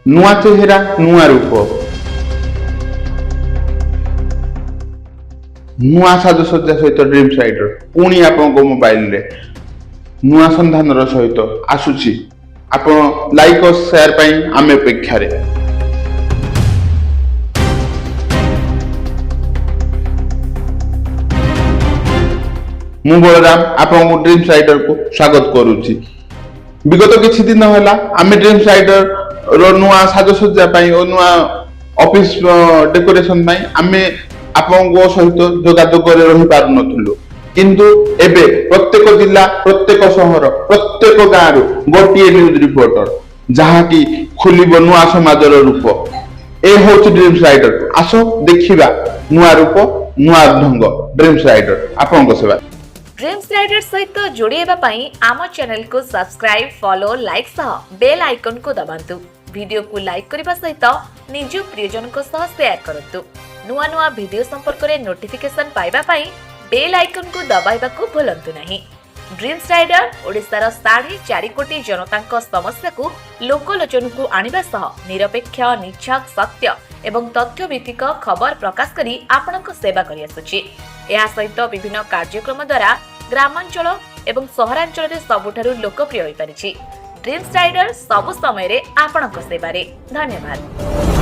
नुआ चेहरा नुआ रूप नुआ साजसज्जा सहित ड्रीम्स राइडर पुणी आपण मोबाइल रे नुआ संधान सहित आसुची आपण लाइक और शेयर पाई आमे अपेक्षा रे। मु बलराम आपन ड्रीम्स राइडर को स्वागत करूची। विगत किछि दिन होला आमे ड्रीम्स राइडर रो नुआ साजसज्जा पाई और नुआ ऑफिस डेकोरेशन पाई आमे आपन को सहित जोगाजोग करे रहि पारु नथुलु, किंतु एबे प्रत्येक जिला प्रत्येक शहर प्रत्येक गाँव गोटे न्यूज रिपोर्टर जहाँ की खुलिब नुआ समाजर रूप ए होची ड्रीम्स राइडर। आसो देखिबा नुआ रूप नुआ ढंग ड्रीम्स राइडर आपन को सेवा। ड्रीम्स राइडर सहित जोड़ेबा पई आम चैनल को सब्सक्राइब फॉलो लाइक सह बेल आइकन को दबांतु। वीडियो को लाइक करबा सहित निज प्रियजन को सह शेयर करंतु। नुआ नुआ वीडियो संपर्क रे नोटिफिकेशन पाइबा पई बेल आइकन को दबाइबा को भूलंतु नहीं। ड्रीम्स राइडर ओडिशार 4.5 कोटी जनतांक समस्या को लोकलोचन को आनिबा सह निरपेक्ष निछक सत्य एवं तथ्य भित्तिक खबर प्रकाश करी आपनक सेवा करि आसुछि। एहा सहित विभिन्न कार्यक्रम द्वारा ग्रामांचल एवं सहरांचल रे सबुठारु लोकप्रिय होई परिछि। ड्रीम्स राइडर सब समय रे आपनक सेवा रे। धन्यवाद।